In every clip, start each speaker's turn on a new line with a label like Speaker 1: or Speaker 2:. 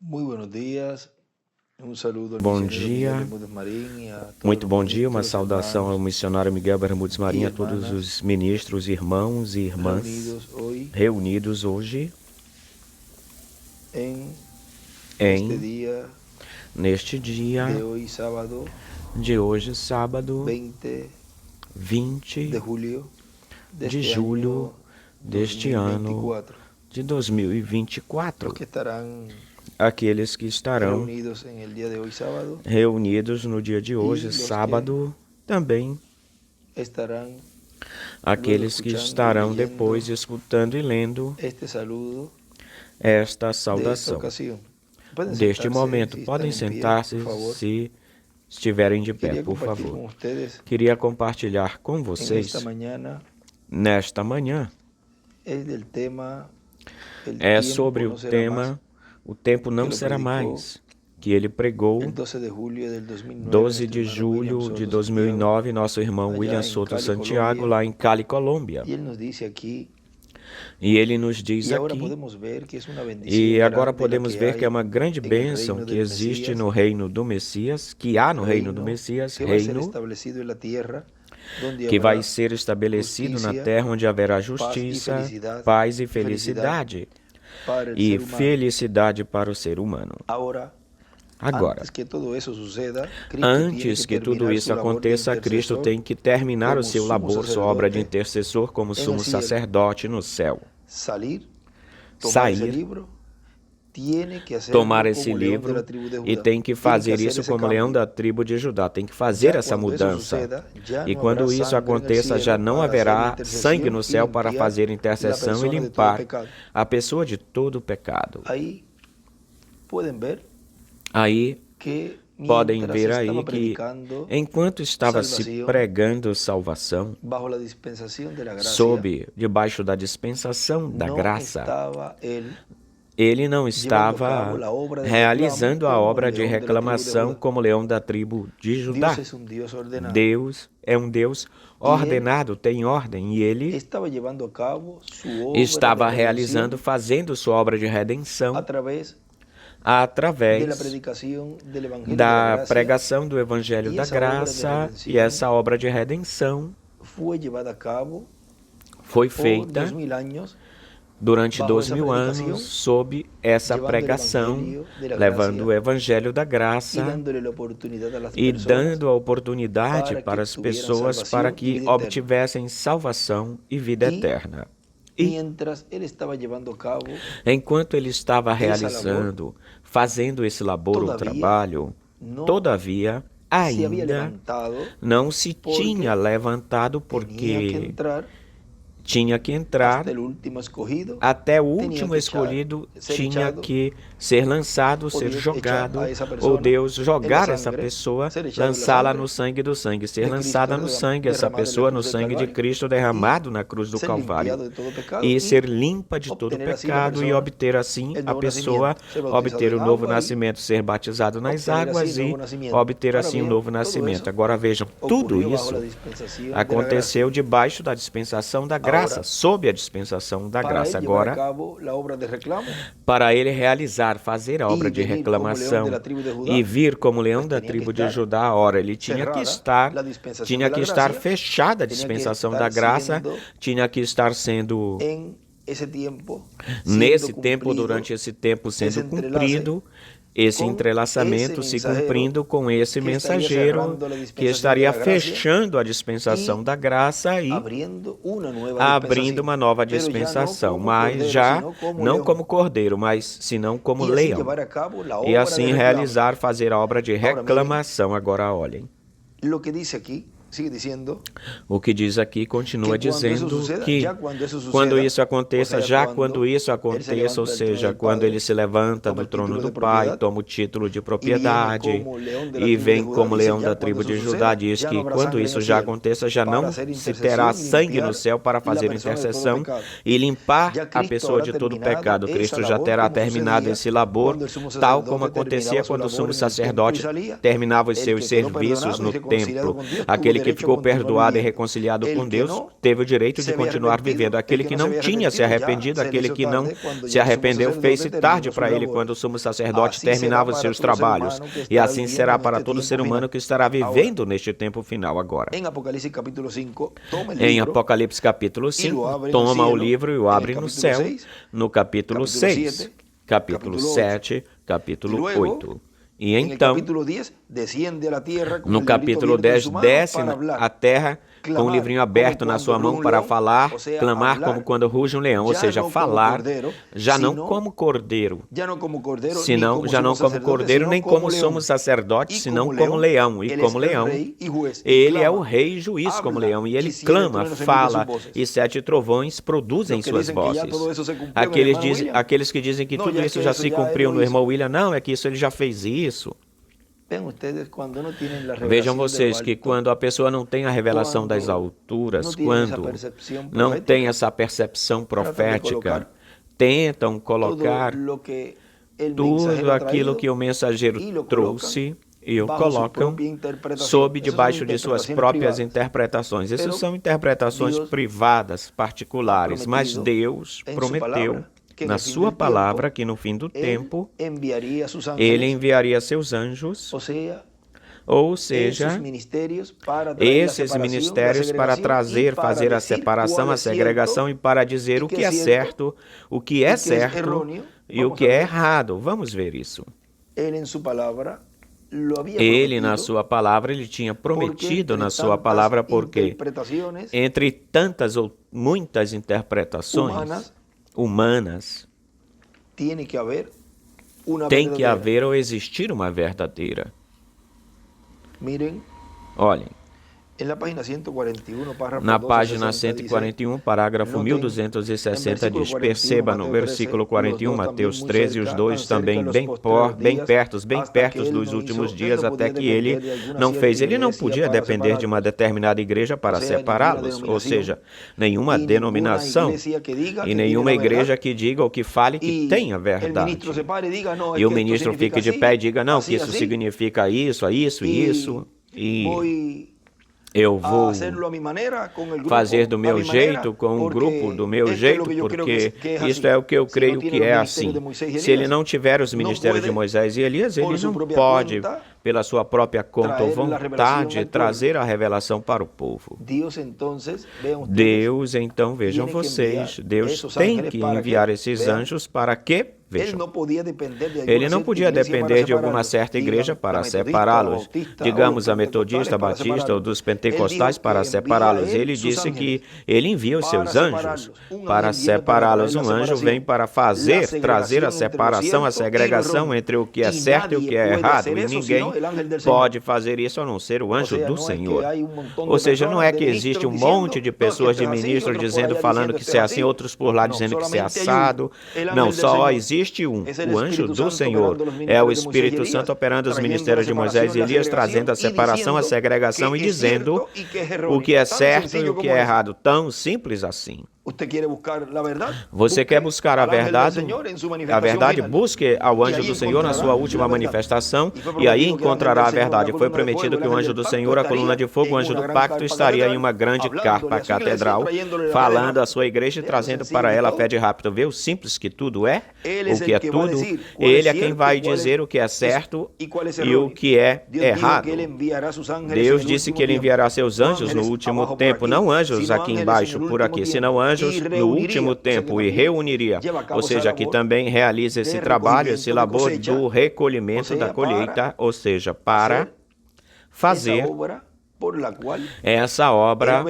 Speaker 1: Muy buenos días. Un saludo al
Speaker 2: Bom
Speaker 1: misionero Miguel
Speaker 2: dia,
Speaker 1: Bermúdez Marín y a todos
Speaker 2: muito
Speaker 1: los
Speaker 2: bom dia, uma
Speaker 1: ministros,
Speaker 2: saudação ao
Speaker 1: hermanos
Speaker 2: missionário Miguel Bermúdez
Speaker 1: y
Speaker 2: Marinho, a todos
Speaker 1: hermanas
Speaker 2: os ministros, irmãos e irmãs
Speaker 1: reunidos hoy
Speaker 2: reunidos hoje
Speaker 1: en este
Speaker 2: em,
Speaker 1: día
Speaker 2: neste dia
Speaker 1: de hoy, sábado
Speaker 2: de hoje, sábado
Speaker 1: 20
Speaker 2: 20
Speaker 1: de julio de
Speaker 2: de
Speaker 1: este
Speaker 2: julho
Speaker 1: año
Speaker 2: deste ano
Speaker 1: 2024.
Speaker 2: de
Speaker 1: Los
Speaker 2: 2024.
Speaker 1: que estarán
Speaker 2: Aqueles que estarão
Speaker 1: reunidos en el día de hoy, sábado,
Speaker 2: reunidos no dia de hoje,
Speaker 1: los
Speaker 2: sábado, também
Speaker 1: estarán
Speaker 2: aqueles que
Speaker 1: escuchando y
Speaker 2: estarão
Speaker 1: leyendo
Speaker 2: depois escutando e lendo
Speaker 1: este saludo
Speaker 2: esta
Speaker 1: de esta
Speaker 2: saudação.
Speaker 1: ocasión. Pueden
Speaker 2: Deste
Speaker 1: sentarse,
Speaker 2: momento,
Speaker 1: si
Speaker 2: podem
Speaker 1: están en pie,
Speaker 2: sentar-se
Speaker 1: por favor.
Speaker 2: se estiverem de pé,
Speaker 1: Quería
Speaker 2: por
Speaker 1: compartir
Speaker 2: favor.
Speaker 1: con ustedes
Speaker 2: Queria compartilhar com
Speaker 1: en
Speaker 2: vocês,
Speaker 1: esta mañana
Speaker 2: nesta manhã,
Speaker 1: es del tema El
Speaker 2: é
Speaker 1: tiempo
Speaker 2: sobre
Speaker 1: no
Speaker 2: o
Speaker 1: será
Speaker 2: tema O Tempo Não
Speaker 1: lo
Speaker 2: Será
Speaker 1: predicó
Speaker 2: Mais, que ele pregou
Speaker 1: el 12 de julio del 2009
Speaker 2: 12
Speaker 1: nuestro
Speaker 2: de
Speaker 1: hermano William
Speaker 2: julho de
Speaker 1: Soto Santiago,
Speaker 2: 2009, nosso irmão
Speaker 1: allá
Speaker 2: William
Speaker 1: en
Speaker 2: Soto
Speaker 1: Cali,
Speaker 2: Santiago,
Speaker 1: Colombia.
Speaker 2: lá em Cali, Colômbia.
Speaker 1: Y él nos dice aquí,
Speaker 2: E ele nos diz
Speaker 1: y ahora
Speaker 2: aqui,
Speaker 1: podemos ver que es una bendición
Speaker 2: e agora
Speaker 1: grande la
Speaker 2: podemos
Speaker 1: que
Speaker 2: ver que é
Speaker 1: hay
Speaker 2: uma grande
Speaker 1: en el
Speaker 2: bênção
Speaker 1: reino
Speaker 2: que
Speaker 1: del
Speaker 2: existe
Speaker 1: Mesías,
Speaker 2: no reino do Messias, que há no reino do
Speaker 1: reino
Speaker 2: Messias,
Speaker 1: que va a ser
Speaker 2: reino
Speaker 1: establecido en la tierra, donde
Speaker 2: que vai
Speaker 1: habrá
Speaker 2: ser estabelecido na
Speaker 1: justicia,
Speaker 2: terra, onde haverá
Speaker 1: paz y
Speaker 2: justiça,
Speaker 1: felicidad,
Speaker 2: paz e
Speaker 1: felicidad
Speaker 2: felicidade,
Speaker 1: para el
Speaker 2: e
Speaker 1: ser humano.
Speaker 2: felicidade para o ser humano.
Speaker 1: Ahora,
Speaker 2: Agora,
Speaker 1: antes que todo eso suceda, Cristo tiene
Speaker 2: antes que tudo
Speaker 1: terminar
Speaker 2: isso
Speaker 1: su labor de
Speaker 2: aconteça, Cristo
Speaker 1: intercesor
Speaker 2: tem que terminar o
Speaker 1: como
Speaker 2: seu
Speaker 1: sumo
Speaker 2: labor, sua obra de
Speaker 1: sacerdote
Speaker 2: intercessor como
Speaker 1: en el
Speaker 2: sumo
Speaker 1: cielo.
Speaker 2: sacerdote no céu.
Speaker 1: Salir, tomar ese
Speaker 2: Sair,
Speaker 1: libro, tiene que hacerlo
Speaker 2: tomar esse
Speaker 1: como león de la
Speaker 2: livro
Speaker 1: tribu de
Speaker 2: e
Speaker 1: Judá.
Speaker 2: tem que
Speaker 1: Tiene que
Speaker 2: fazer
Speaker 1: hacer
Speaker 2: isso
Speaker 1: ese
Speaker 2: como leão
Speaker 1: cambio.
Speaker 2: da tribo de Judá. Tem que fazer
Speaker 1: Ya
Speaker 2: essa
Speaker 1: cuando eso
Speaker 2: mudança.
Speaker 1: suceda, ya
Speaker 2: E
Speaker 1: no
Speaker 2: quando
Speaker 1: habrá
Speaker 2: isso
Speaker 1: sangre en el
Speaker 2: aconteça, já
Speaker 1: cielo
Speaker 2: não
Speaker 1: para hacer
Speaker 2: haverá sangue
Speaker 1: intercesión
Speaker 2: no
Speaker 1: y
Speaker 2: céu para
Speaker 1: limpiar
Speaker 2: fazer
Speaker 1: la
Speaker 2: intercessão e
Speaker 1: persona de todo
Speaker 2: limpar
Speaker 1: pecado.
Speaker 2: a pessoa de todo pecado.
Speaker 1: Ahí pueden ver
Speaker 2: Aí
Speaker 1: que
Speaker 2: podem
Speaker 1: mientras
Speaker 2: ver
Speaker 1: estaba
Speaker 2: aí que,
Speaker 1: predicando
Speaker 2: enquanto estava se
Speaker 1: salvación
Speaker 2: pregando salvação,
Speaker 1: bajo la dispensación de la gracia,
Speaker 2: debaixo da dispensação da
Speaker 1: no
Speaker 2: graça,
Speaker 1: estaba él
Speaker 2: ele não
Speaker 1: llevando a
Speaker 2: estava
Speaker 1: cabo la obra de reclamo
Speaker 2: realizando a
Speaker 1: como
Speaker 2: obra de
Speaker 1: león de la tribu de
Speaker 2: reclamação
Speaker 1: Judá.
Speaker 2: como leão da tribo de Judá.
Speaker 1: Dios es un Dios ordenado.
Speaker 2: Deus é um Deus
Speaker 1: Y él
Speaker 2: ordenado, tem ordem, e ele
Speaker 1: estaba llevando a cabo su obra
Speaker 2: estava
Speaker 1: de
Speaker 2: realizando,
Speaker 1: redención
Speaker 2: fazendo sua obra de redenção
Speaker 1: a través de la
Speaker 2: através
Speaker 1: predicación del Evangelio de la
Speaker 2: da
Speaker 1: Gracia,
Speaker 2: pregação do Evangelho
Speaker 1: y
Speaker 2: da
Speaker 1: esa obra de
Speaker 2: Graça, e
Speaker 1: redención
Speaker 2: essa obra de redenção
Speaker 1: fue llevada a cabo
Speaker 2: foi
Speaker 1: por
Speaker 2: feita
Speaker 1: 2000 años
Speaker 2: durante
Speaker 1: bajo esa
Speaker 2: 2000 anos
Speaker 1: predicación,
Speaker 2: sob essa
Speaker 1: llevando el
Speaker 2: pregação,
Speaker 1: Evangelio de la
Speaker 2: levando o
Speaker 1: Gracia
Speaker 2: Evangelho da
Speaker 1: y
Speaker 2: Graça
Speaker 1: dándole la oportunidad a las
Speaker 2: e
Speaker 1: personas
Speaker 2: dando a oportunidade
Speaker 1: para que
Speaker 2: para as
Speaker 1: tuvieran
Speaker 2: pessoas para
Speaker 1: salvación y
Speaker 2: que
Speaker 1: vida eterna.
Speaker 2: obtivessem salvação e vida
Speaker 1: Y
Speaker 2: eterna. E
Speaker 1: mientras él estaba llevando a cabo
Speaker 2: enquanto ele estava
Speaker 1: esa labor,
Speaker 2: realizando, fazendo esse labor ou
Speaker 1: todavía
Speaker 2: trabalho,
Speaker 1: no
Speaker 2: todavia,
Speaker 1: se había
Speaker 2: ainda
Speaker 1: levantado
Speaker 2: não se
Speaker 1: porque
Speaker 2: tinha levantado
Speaker 1: tenía que
Speaker 2: porque
Speaker 1: entrar
Speaker 2: tinha que entrar
Speaker 1: hasta el último escogido,
Speaker 2: até o
Speaker 1: tenía
Speaker 2: último
Speaker 1: que
Speaker 2: escolhido,
Speaker 1: ser
Speaker 2: tinha
Speaker 1: echado,
Speaker 2: que ser lançado,
Speaker 1: o
Speaker 2: ser
Speaker 1: Dios
Speaker 2: jogado,
Speaker 1: echar a esa
Speaker 2: ou
Speaker 1: persona
Speaker 2: Deus
Speaker 1: en la
Speaker 2: jogar essa
Speaker 1: sangre,
Speaker 2: pessoa,
Speaker 1: ser echado en la
Speaker 2: lançá-la
Speaker 1: sangre
Speaker 2: no sangue do sangue, ser
Speaker 1: de
Speaker 2: lançada
Speaker 1: Cristo
Speaker 2: no sangue, essa
Speaker 1: derramado en la
Speaker 2: pessoa no
Speaker 1: cruz del
Speaker 2: sangue de
Speaker 1: Calvario
Speaker 2: Cristo
Speaker 1: y
Speaker 2: derramado na cruz do
Speaker 1: ser
Speaker 2: Calvário,
Speaker 1: limpiado de todo pecado
Speaker 2: e
Speaker 1: y
Speaker 2: ser limpa de todo
Speaker 1: obtener así la
Speaker 2: pecado e
Speaker 1: persona
Speaker 2: obter assim
Speaker 1: el
Speaker 2: a
Speaker 1: nuevo
Speaker 2: pessoa,
Speaker 1: nacimiento, ser bautizado
Speaker 2: obter o
Speaker 1: en
Speaker 2: novo
Speaker 1: agua y
Speaker 2: nascimento, ser batizado nas
Speaker 1: obtener así
Speaker 2: águas
Speaker 1: el nuevo
Speaker 2: e
Speaker 1: nacimiento.
Speaker 2: obter
Speaker 1: Ahora
Speaker 2: assim o
Speaker 1: bien,
Speaker 2: novo
Speaker 1: todo
Speaker 2: nascimento.
Speaker 1: eso
Speaker 2: Agora vejam, tudo
Speaker 1: ocurrió bajo
Speaker 2: isso
Speaker 1: la dispensación de la
Speaker 2: aconteceu
Speaker 1: gracia.
Speaker 2: debaixo da dispensação da graça,
Speaker 1: Ahora,
Speaker 2: sob a dispensação da
Speaker 1: para
Speaker 2: graça.
Speaker 1: él llevar a
Speaker 2: Agora,
Speaker 1: cabo la obra de reclamo
Speaker 2: para ele realizar, fazer a obra
Speaker 1: y
Speaker 2: de
Speaker 1: venir como león de
Speaker 2: reclamação
Speaker 1: la tribu de
Speaker 2: e
Speaker 1: Judá,
Speaker 2: vir como leão
Speaker 1: pues
Speaker 2: da
Speaker 1: tenía que
Speaker 2: tribo de
Speaker 1: estar
Speaker 2: Judá, ora, ele
Speaker 1: cerrada la dispensación
Speaker 2: tinha
Speaker 1: de la
Speaker 2: que estar
Speaker 1: gracia,
Speaker 2: fechada a
Speaker 1: tenía que
Speaker 2: dispensação
Speaker 1: estar
Speaker 2: da graça,
Speaker 1: siendo
Speaker 2: tinha que estar sendo,
Speaker 1: en ese tiempo,
Speaker 2: nesse
Speaker 1: siendo
Speaker 2: tempo,
Speaker 1: cumplido
Speaker 2: durante esse tempo,
Speaker 1: ese
Speaker 2: sendo
Speaker 1: entrelace
Speaker 2: cumprido, esse
Speaker 1: con
Speaker 2: entrelaçamento
Speaker 1: esse
Speaker 2: se
Speaker 1: mensajero
Speaker 2: cumprindo com esse
Speaker 1: que estaria
Speaker 2: mensageiro
Speaker 1: cerrando a
Speaker 2: que
Speaker 1: dispensación de
Speaker 2: estaria
Speaker 1: la gracia
Speaker 2: fechando a dispensação
Speaker 1: y
Speaker 2: da graça e
Speaker 1: abriendo una nueva
Speaker 2: abrindo
Speaker 1: dispensación,
Speaker 2: uma nova
Speaker 1: pero ya no
Speaker 2: dispensação,
Speaker 1: como
Speaker 2: mas
Speaker 1: cordero,
Speaker 2: já
Speaker 1: sino como
Speaker 2: não
Speaker 1: león,
Speaker 2: como cordeiro, mas senão como
Speaker 1: y así
Speaker 2: leão.
Speaker 1: llevar a cabo la
Speaker 2: E
Speaker 1: obra
Speaker 2: assim
Speaker 1: de reclamo.
Speaker 2: realizar, fazer a obra de
Speaker 1: Ahora miren
Speaker 2: reclamação. Agora olhem.
Speaker 1: lo que dice aquí, sigue diciendo
Speaker 2: O que diz aqui continua
Speaker 1: que cuando eso
Speaker 2: dizendo
Speaker 1: suceda,
Speaker 2: que
Speaker 1: ya cuando eso suceda,
Speaker 2: quando isso
Speaker 1: o
Speaker 2: aconteça,
Speaker 1: sea,
Speaker 2: já
Speaker 1: cuando
Speaker 2: quando isso
Speaker 1: él se
Speaker 2: aconteça,
Speaker 1: levanta
Speaker 2: ou
Speaker 1: del trono
Speaker 2: seja,
Speaker 1: del
Speaker 2: quando
Speaker 1: Padre,
Speaker 2: ele se levanta
Speaker 1: toma
Speaker 2: do
Speaker 1: el
Speaker 2: trono
Speaker 1: título
Speaker 2: do
Speaker 1: de
Speaker 2: Pai,
Speaker 1: propiedad
Speaker 2: toma o título de
Speaker 1: y viene
Speaker 2: propriedade
Speaker 1: como león de la
Speaker 2: e
Speaker 1: tribu de
Speaker 2: vem
Speaker 1: Judá,
Speaker 2: como
Speaker 1: dice
Speaker 2: leão
Speaker 1: ya
Speaker 2: da tribo
Speaker 1: cuando
Speaker 2: de
Speaker 1: eso
Speaker 2: Judá,
Speaker 1: suceda,
Speaker 2: diz
Speaker 1: ya
Speaker 2: que
Speaker 1: no habrá
Speaker 2: quando
Speaker 1: sangre en
Speaker 2: isso
Speaker 1: el
Speaker 2: já
Speaker 1: cielo
Speaker 2: aconteça, já
Speaker 1: para
Speaker 2: não
Speaker 1: hacer
Speaker 2: se terá
Speaker 1: intercesión y
Speaker 2: sangue no
Speaker 1: limpiar
Speaker 2: céu para
Speaker 1: la
Speaker 2: fazer
Speaker 1: persona de todo
Speaker 2: intercessão
Speaker 1: pecado.
Speaker 2: e limpar
Speaker 1: Ya
Speaker 2: a
Speaker 1: Cristo
Speaker 2: pessoa
Speaker 1: habrá
Speaker 2: de todo
Speaker 1: terminado
Speaker 2: pecado.
Speaker 1: esa
Speaker 2: Cristo já
Speaker 1: labor
Speaker 2: terá
Speaker 1: como
Speaker 2: terminado
Speaker 1: sucedía
Speaker 2: esse labor,
Speaker 1: cuando el sumo
Speaker 2: tal como
Speaker 1: sacerdote
Speaker 2: acontecia
Speaker 1: terminaba su
Speaker 2: quando o
Speaker 1: labor
Speaker 2: sumo
Speaker 1: en el templo y
Speaker 2: sacerdote
Speaker 1: salía.
Speaker 2: terminava os
Speaker 1: El
Speaker 2: seus
Speaker 1: que quedó
Speaker 2: serviços
Speaker 1: perdonado y
Speaker 2: no
Speaker 1: reconciliado
Speaker 2: templo.
Speaker 1: con Dios tuvo
Speaker 2: Aquele Aquele que ficou perdoado e reconciliado com Deus teve o direito de continuar vivendo. Aquele que não tinha se arrependido, aquele que não se arrependeu, fez-se tarde para ele quando o sumo sacerdote terminava os seus trabalhos. E assim será para todo ser humano que estará vivendo neste tempo final agora. Em Apocalipse capítulo 5, toma o livro e o abre no céu, no capítulo 6, capítulo 7, capítulo 8. E então, no capítulo 10, desce à terra com o livrinho aberto na sua mão para falar, clamar como quando ruge um leão, ou seja, falar, já não como cordeiro, nem como somos sacerdotes, senão como leão, e como leão. Ele é o rei e juiz como leão, e ele clama, fala, e 7 trovões produzem suas vozes. Aqueles que dizem que tudo isso já se cumpriu no irmão William, não, é que isso ele já fez isso. Vejam vocês que quando a pessoa não tem a revelação das alturas, quando não tem essa percepção profética, tentam colocar tudo aquilo que o mensageiro trouxe e o colocam debaixo de suas próprias interpretações. Essas são interpretações privadas, particulares, mas Deus prometeu na sua palavra que no fim do tempo ele enviaria seus anjos, ou seja, esses ministérios para fazer a separação, a segregação e para dizer o que é certo e o que é errado. Vamos ver isso. Ele, na sua palavra, ele tinha prometido na sua palavra, porque entre tantas ou muitas interpretações humanas, tem que haver ou existir uma verdadeira. Olhem, na página 141, parágrafo 1260, diz: perceba no versículo 41, Mateus 13, os dois também bem perto dos últimos dias, até que ele não fez. Ele não podia depender de uma determinada igreja para separá-los, ou seja, nenhuma denominação e nenhuma igreja que diga ou que fale que tenha verdade. E o ministro fique de pé e diga, não, que isso significa isso, e eu vou fazer do meu jeito, com o grupo do meu jeito, porque isto é o que eu creio que é assim. Se ele não tiver os ministérios de Moisés e Elias, ele não pode, pela sua própria conta ou vontade, trazer a revelação para o povo. Deus, então, vejam vocês, Deus tem que enviar esses anjos para quê? Vejam, ele não podia depender de alguma certa igreja para separá-los, digamos a metodista, batista ou dos pentecostais para separá-los. Ele disse que ele envia os seus anjos para separá-los. Um anjo vem para trazer a separação, a segregação entre o que é certo e o que é errado, e ninguém pode fazer isso a não ser o anjo do Senhor. Ou seja, não é que existe um monte de pessoas de ministros falando que isso é assim, outros por lá dizendo que isso é assado. Não, só existe o anjo do Senhor. É o Espírito Santo operando os ministérios de Moisés e Elias, trazendo a separação, a segregação e dizendo o que é certo e o que é errado. Tão simples assim. Você quer buscar a verdade? Busque ao anjo do Senhor na sua última manifestação e aí encontrará a verdade. Foi prometido que o anjo do Senhor, a coluna de fogo, o anjo do pacto, estaria em uma grande carpa catedral, falando à sua igreja e trazendo para ela a fé de rápido. Vê o simples que tudo é, o que é tudo. Ele é quem vai dizer o que é certo e o que é errado. Deus disse que ele enviará seus anjos no último tempo, não anjos aqui embaixo, por aqui, senão anjos no último tempo, e reuniria, ou seja, que também realiza esse trabalho, esse labor do recolhimento da colheita, ou seja, para fazer essa obra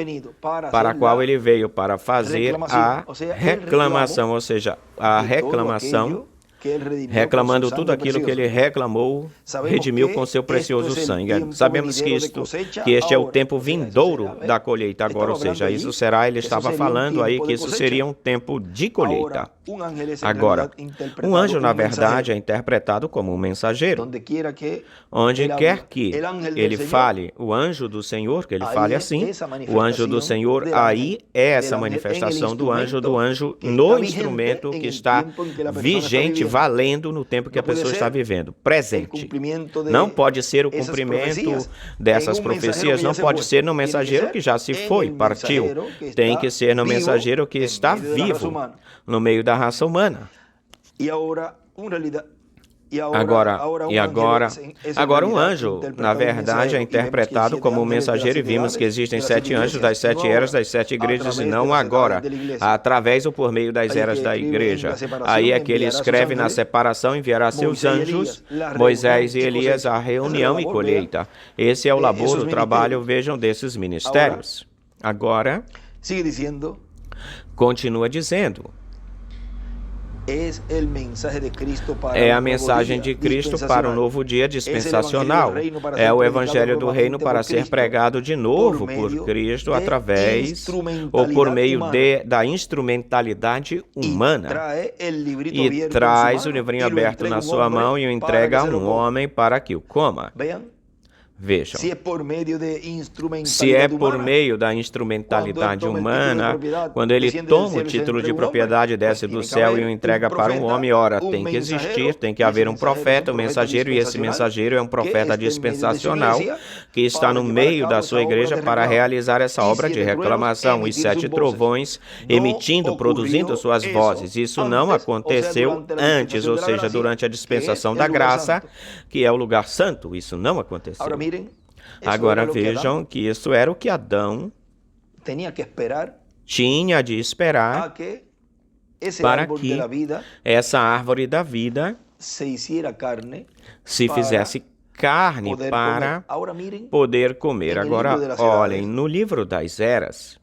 Speaker 2: para a qual ele veio, para fazer a reclamação, ou seja, a reclamação, reclamando tudo aquilo que ele reclamou, redimiu com seu precioso sangue. Sabemos que este é o tempo vindouro da colheita agora, ou seja, isso será, ele estava falando aí que isso seria um tempo de colheita. Agora, um anjo, na verdade, é interpretado como um mensageiro. Onde quer que ele fale, o anjo do Senhor, que ele fale assim, o anjo do Senhor, aí é essa manifestação do anjo no instrumento que está vigente, valendo no tempo que a pessoa está vivendo, presente. Não pode ser o cumprimento dessas profecias, não pode ser no mensageiro que já se foi, partiu. Tem que ser no mensageiro que está vivo no meio da raça humana. Agora um anjo, na verdade, é interpretado como um mensageiro, e vimos que existem 7 anjos das 7 eras das 7 igrejas, e não agora, através ou por meio das eras da igreja. Aí é que ele escreve: na separação enviará seus anjos, Moisés e Elias, à reunião e colheita. Esse é o labor, o trabalho, vejam, desses ministérios. Agora, continua dizendo: é a mensagem de Cristo para o novo dia dispensacional. É o evangelho do reino para ser pregado de novo por Cristo através ou por meio da instrumentalidade humana. E traz o livrinho aberto na sua mão e o entrega a um homem para que o coma. Vejam, se é por meio da instrumentalidade humana, quando ele toma o título de propriedade, desce do céu e o entrega para um homem, ora, tem que existir, tem que haver um profeta, um mensageiro, e esse mensageiro é um profeta dispensacional que está no meio da sua igreja para realizar essa obra de reclamação, os 7 trovões emitindo, produzindo suas vozes. Isso não aconteceu antes, ou seja, durante a dispensação da graça, que é o lugar santo. Isso não aconteceu. Agora vejam que isso era o que Adão tinha de esperar para que essa árvore da vida se fizesse carne para poder comer. Agora, olhem, no livro das eras,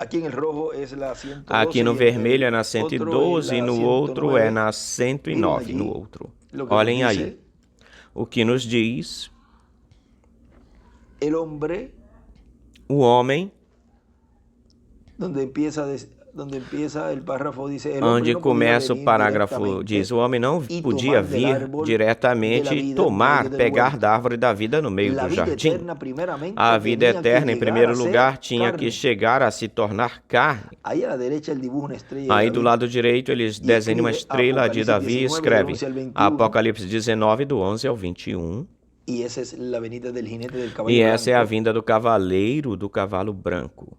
Speaker 2: aqui no vermelho é na 112 e no outro é na 109. No outro. Olhem aí o que nos diz. O homem, onde começa o parágrafo, diz: o homem não podia vir diretamente e pegar da árvore da vida no meio do jardim. A vida eterna, em primeiro lugar, tinha que chegar a se tornar carne. Aí do lado direito eles desenham uma estrela de Davi e escrevem Apocalipse 19, do 11 ao 21. E essa é a vinda do cavaleiro do cavalo branco.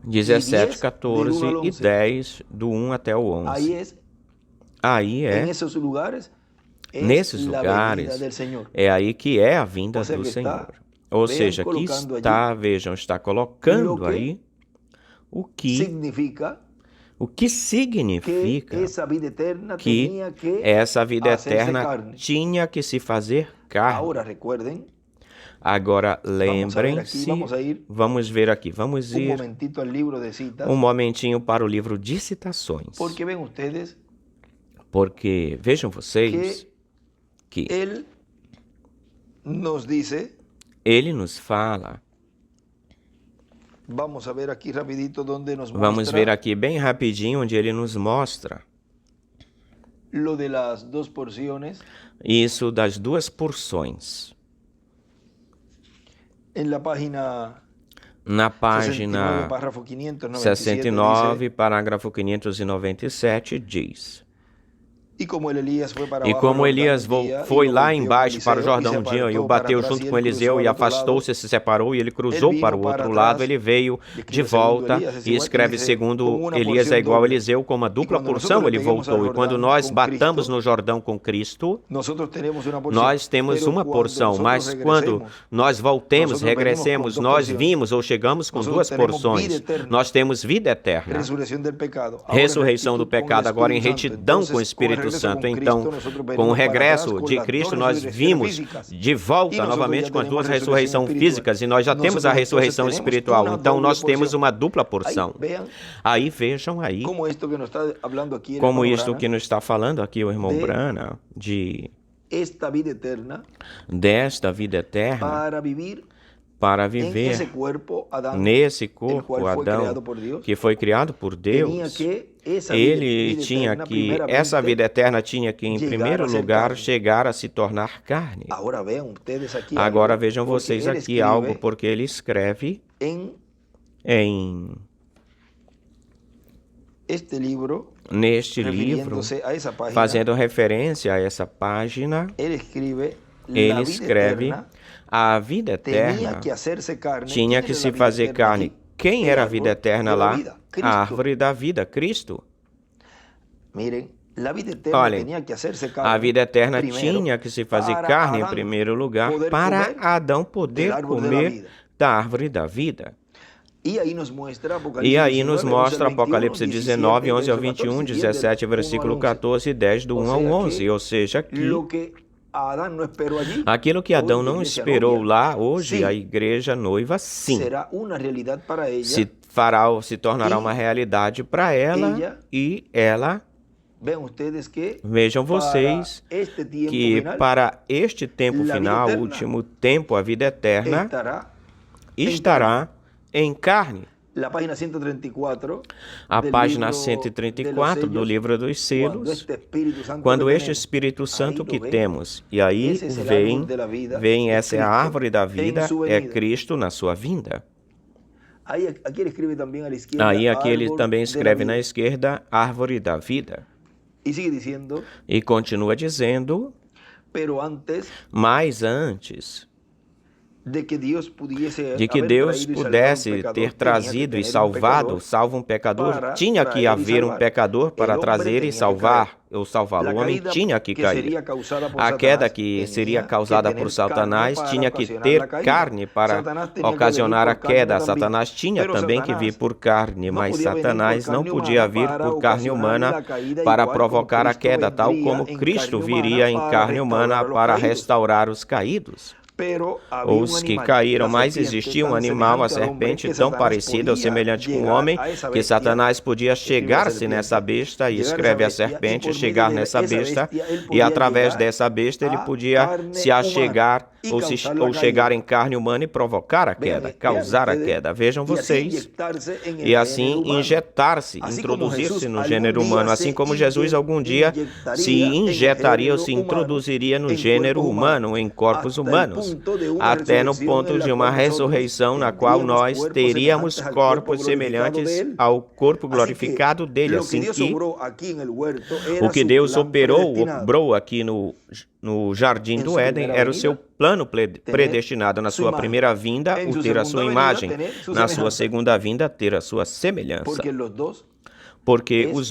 Speaker 2: 17, 14 e 10, do 1 até o 11. Aí é, nesses lugares, é aí que é a vinda do Senhor. Ou seja, que está, vejam, está colocando aí o que significa que essa vida eterna tinha que se fazer carne. Agora, lembrem-se, vamos ver aqui, vamos ir um momentinho para o livro de citações. Porque, vejam vocês, que ele nos fala. Vamos ver aqui bem rapidinho onde ele nos mostra isso das 2 porções. Na página 69, parágrafo 597, diz: E como Elias foi lá embaixo para o Jordão um dia e o bateu junto com Eliseu e afastou-se, se separou e ele cruzou para o outro lado, ele veio de volta e escreve: segundo Elias é igual a Eliseu, com uma dupla porção ele voltou. E quando nós batamos no Jordão com Cristo, nós temos uma porção, mas quando nós voltemos, regressemos, nós vimos ou chegamos com 2 porções. Nós temos vida eterna, ressurreição do pecado, agora em retidão com o Espírito Santo. Então, com o regresso de Cristo, nós vimos de volta novamente com as 2 ressurreições físicas, e nós já temos a ressurreição espiritual. Então, nós temos uma dupla porção. Aí, vejam aí, como isto que nos está falando aqui o irmão Branham, desta vida eterna, para viver nesse corpo, Adão, que foi criado por Deus, ele tinha que, essa vida eterna tinha que, em primeiro lugar, chegar a se tornar carne. Agora vejam vocês aqui algo, porque ele escreve em neste livro, fazendo referência a essa página, ele escreve: a vida eterna tinha que se fazer carne. Quem era a vida eterna lá? A árvore da vida, Cristo. Olhem, a vida eterna tinha que se fazer carne em primeiro lugar para Adão poder comer da árvore da vida. E aí nos mostra Apocalipse 19, 11 ao 21, 17, versículo 14 e 10, do 1 ao 11. Ou seja, aquilo que Adão não esperou lá, hoje a igreja noiva, sim, se tornará uma realidade para ela, e ela... Vejam vocês que para este tempo final, último tempo, a vida eterna estará em carne. A página 134 do livro dos selos, quando este Espírito Santo que temos, e aí vem essa é a árvore da vida, é Cristo na sua vinda. Aí aqui ele também escreve na esquerda, árvore da vida. E continua dizendo, mas antes de que Deus pudesse ter trazido e salvo um pecador, tinha que haver um pecador para trazer e salvar, ou salvá-lo. O homem tinha que cair. A queda que seria causada por Satanás tinha que ter carne para ocasionar a queda. Satanás tinha também que vir por carne, mas Satanás não podia vir por carne humana para provocar a queda, tal como Cristo viria em carne humana para restaurar os caídos. Os que caíram, mas existia um animal, a serpente, tão parecida ou semelhante com o homem, que Satanás podia chegar-se nessa besta, e escreve a serpente, chegar nessa besta, e através dessa besta ele podia se achegar ou chegar em carne humana e provocar a queda, causar a queda. Vejam vocês, e assim injetar-se, introduzir-se no gênero humano, assim como Jesus algum dia se injetaria ou se introduziria no gênero humano, em corpos humanos, até no ponto de uma ressurreição na qual nós teríamos corpos semelhantes ao corpo glorificado dele. Assim que o que Deus obrou aqui no Jardim do Éden era o seu plano predestinado, na sua primeira vinda, o ter a sua imagem, na sua segunda vinda, ter a sua semelhança. Porque os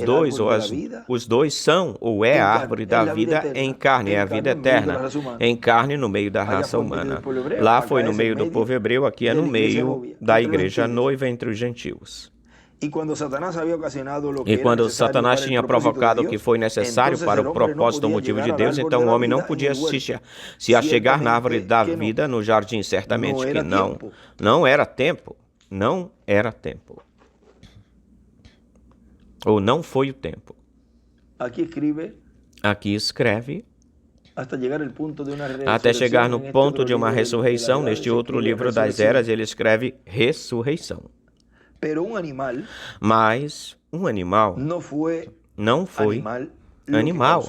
Speaker 2: dois são, ou é a árvore da vida em carne, é a vida eterna, em carne no meio da raça humana. Lá foi no meio do povo hebreu, aqui é no meio da igreja noiva entre os gentios. E quando Satanás tinha provocado o que foi necessário para o propósito ou motivo de Deus, então o homem não podia se achegar na árvore da vida no jardim, certamente que não. Não era tempo. Não era tempo. Ou não foi o tempo. Aqui escreve, até chegar no ponto de uma ressurreição. Neste outro livro das eras, ele escreve ressurreição. Mas um animal não foi animal.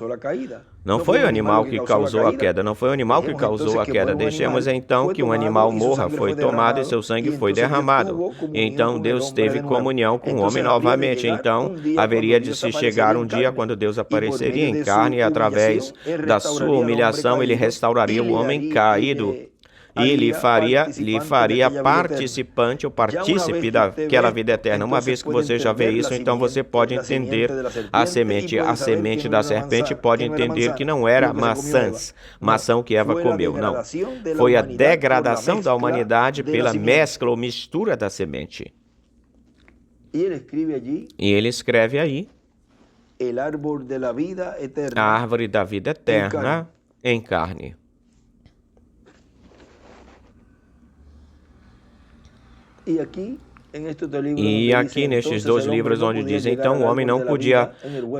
Speaker 2: Não foi o animal que causou a queda, não foi o animal que causou a queda. Deixemos então que um animal morra, foi tomado e seu sangue foi derramado. Então Deus teve comunhão com o homem novamente. Então haveria de se chegar um dia quando Deus apareceria em carne e através da sua humilhação ele restauraria o homem caído e lhe faria participante ou partícipe daquela vida eterna. Uma vez que você já vê isso, então você pode entender a semente da serpente, pode entender que não era maçã que Eva comeu, não. Foi a degradação da humanidade pela mescla ou mistura da semente. E ele escreve aí, a árvore da vida eterna em carne. E aqui nestes dois livros onde diz, então o homem não podia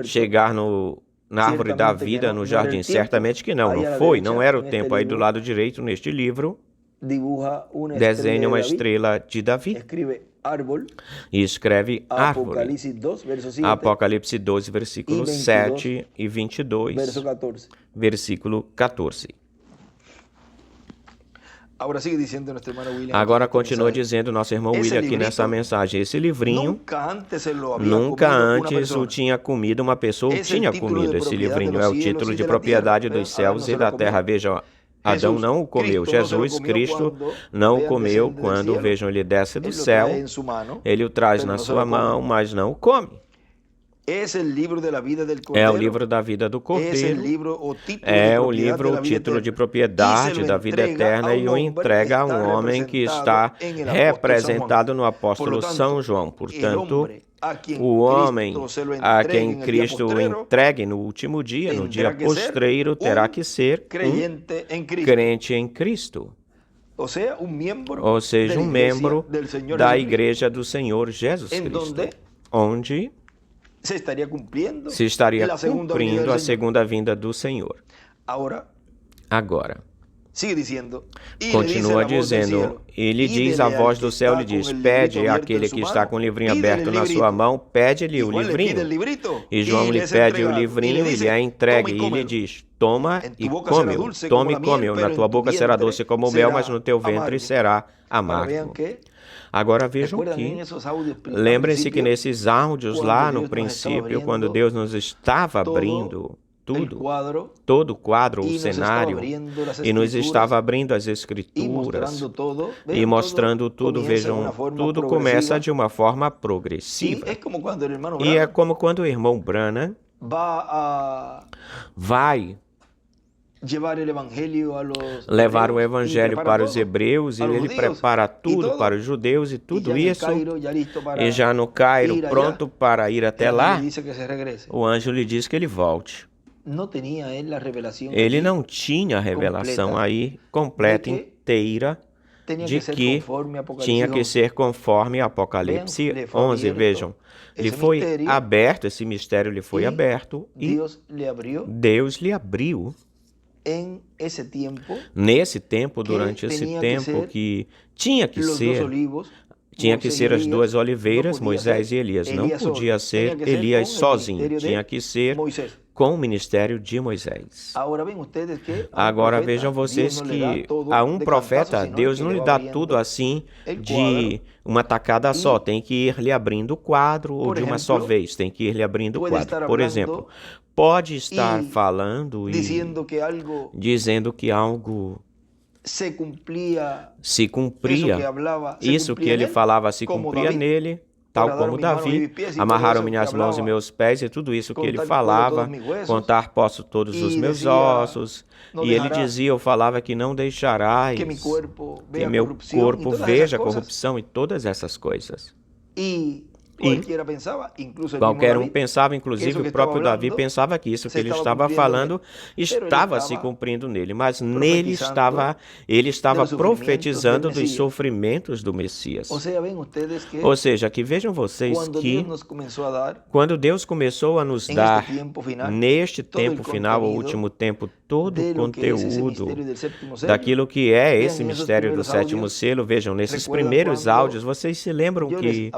Speaker 2: chegar na árvore da vida no jardim. Certamente que não foi, não era o tempo. Aí do lado direito, neste livro, desenha uma estrela de Davi e escreve árvore. Apocalipse 2, versículos 7 e 22, versículo 14. Agora continua dizendo nosso irmão William aqui nessa mensagem. Esse livrinho, nunca antes o tinha comido uma pessoa, ou tinha comido esse livrinho. É o título de propriedade dos céus e da terra. Vejam, Adão não o comeu. Jesus Cristo não o comeu. Quando, vejam, ele desce do céu, ele o traz na sua mão, mas não o come. É o livro da vida do Cordeiro. É o livro, o título de propriedade da vida eterna e o entrega a um homem que está representado no apóstolo São João. Portanto, o homem a quem Cristo o entregue no último dia, no dia postreiro, terá que ser um crente em Cristo. Ou seja, um membro da Igreja do Senhor Jesus Cristo, onde se estaria cumprindo a segunda vinda do Senhor. Agora, continua dizendo, e lhe diz a voz do céu, lhe diz, pede àquele que está com o livrinho aberto na sua mão, pede-lhe o livrinho. E João lhe pede o livrinho e lhe é entregue, e lhe diz, toma e come-o, tome e come-o, na tua boca será doce como o mel, mas no teu ventre será amargo. Agora vejam que, lembrem-se que nesses áudios lá no princípio, quando Deus nos estava abrindo tudo, todo o quadro, o cenário, e nos estava abrindo as Escrituras e mostrando tudo, vejam, tudo começa de uma forma progressiva. E é como quando o irmão Branham vai levar o evangelho para os hebreus e ele prepara tudo para os judeus e tudo isso, e já no Cairo, pronto para ir até lá, o anjo lhe diz que ele volte. Ele não tinha a revelação aí completa, inteira, de que tinha que ser conforme Apocalipse 11. Vejam, lhe foi aberto, esse mistério lhe foi aberto e Deus lhe abriu nesse tempo, durante esse tempo, que tinha que ser as duas oliveiras, Moisés e Elias. Não podia ser Elias sozinho, tinha que ser com o ministério de Moisés. Agora vejam vocês que a um profeta, Deus não lhe dá tudo assim de uma tacada só. Tem que ir lhe abrindo o quadro, ou de uma só vez, tem que ir lhe abrindo o quadro. Por exemplo, pode estar falando e dizendo que algo se cumpria, isso que ele falava se cumpria nele, tal como Davi, amarraram minhas mãos e meus pés, e tudo isso que ele falava, contar posso todos os meus ossos, e ele dizia, eu falava que não deixarás que meu corpo veja a corrupção e todas essas coisas. E qualquer um pensava, inclusive o próprio Davi pensava que isso que ele estava falando estava se cumprindo nele, mas nele ele estava profetizando dos sofrimentos do Messias. Ou seja, que vejam vocês que quando Deus começou a nos dar neste tempo final, o último tempo, todo o conteúdo daquilo que é esse mistério do sétimo selo, vejam, nesses primeiros áudios, vocês se lembram que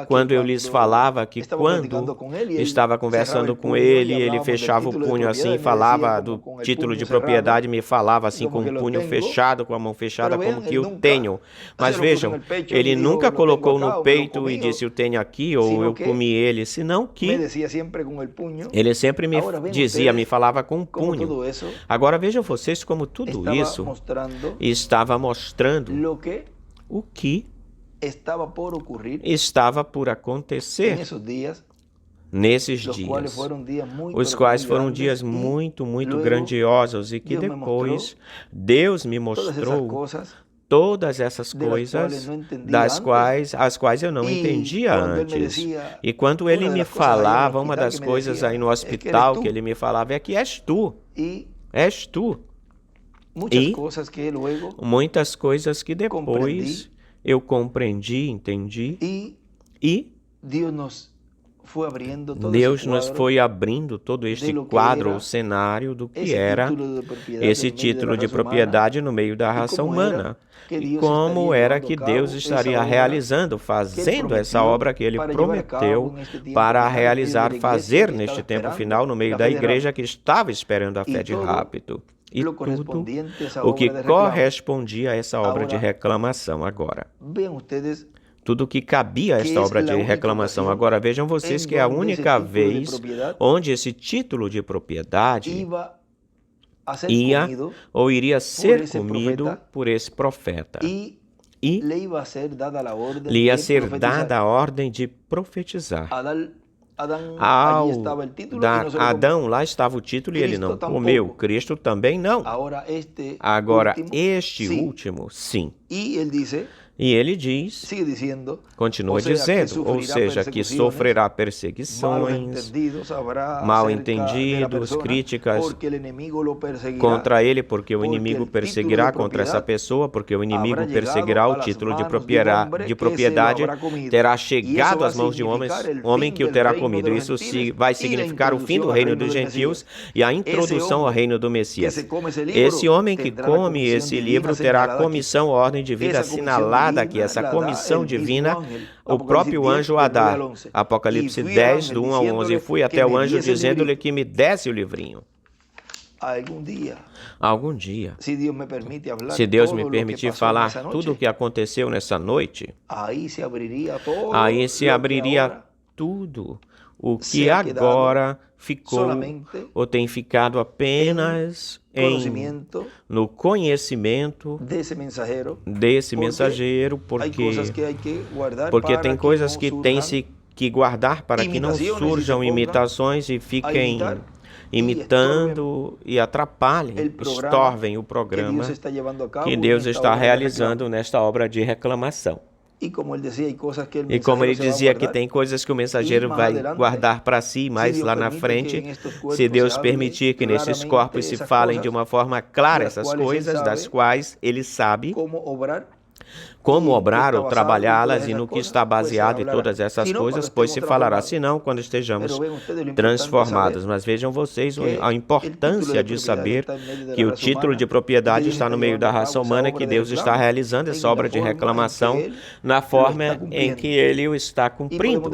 Speaker 2: quando eu lhes falava que quando estava conversando com ele, ele fechava o punho assim, falava do título de propriedade, me falava assim com o punho fechado, com a mão fechada, como que eu tenho. Mas vejam, ele nunca colocou no peito e disse eu tenho aqui, ou eu comi ele, senão que ele sempre me dizia, me falava com um punho. Agora vejam vocês como tudo isso estava mostrando o que estava por acontecer nesses dias, os quais foram dias muito grandiosos e que depois Deus me mostrou todas essas coisas as quais eu não entendia antes. E quando ele me falava, uma das coisas aí no hospital que ele me falava é que és tu. E muitas coisas que depois eu compreendi, entendi, e Deus nos foi abrindo todo este quadro, o cenário do que era esse título de propriedade no meio da raça humana. E como era que Deus estaria realizando, fazendo essa obra que Ele prometeu para realizar, fazer neste tempo final no meio da igreja que estava esperando a fé de rápido. e tudo o que correspondia a essa obra de reclamação agora. Tudo o que cabia a esta obra de reclamação. Agora, vejam vocês que é a única vez onde esse título de propriedade ia ou iria ser comido por esse profeta. E lhe ia ser dada a ordem de profetizar. Ao Adão, lá estava o título e ele não comeu. Cristo também não. Agora, este último, sim. E ele diz, continua dizendo, ou seja, que sofrerá perseguições, mal entendidos, críticas contra ele, porque o inimigo perseguirá contra essa pessoa, porque o inimigo perseguirá o título de propriedade, terá chegado às mãos de homem que o terá comido. Isso vai significar o fim do reino dos gentios e a introdução ao reino do Messias. Esse homem que come esse livro terá a comissão, ordem de vida assinalada aqui, essa comissão divina, o próprio anjo a dar. Apocalipse 10, do 1 ao 11. E fui até o anjo dizendo-lhe que me desse o livrinho. Algum dia, se Deus me permitir falar tudo o que aconteceu nessa noite, aí se abriria tudo o que agora ficou ou tem ficado apenas no conhecimento desse mensageiro, porque tem coisas que tem-se que guardar para que não surjam imitações e fiquem imitando e atrapalhem, estorvem o programa que Deus está realizando nesta obra de reclamação. E como ele dizia que tem coisas que o mensageiro vai guardar para si, mas lá na frente, se Deus permitir que nesses corpos se falem de uma forma clara essas coisas, das quais ele sabe como obrar ou trabalhá-las e no que está baseado em todas essas coisas, pois se falará, senão quando estejamos transformados. Mas vejam vocês a importância de saber que o título de propriedade está no meio da raça humana, que Deus está realizando essa obra de reclamação na forma em que Ele o está cumprindo.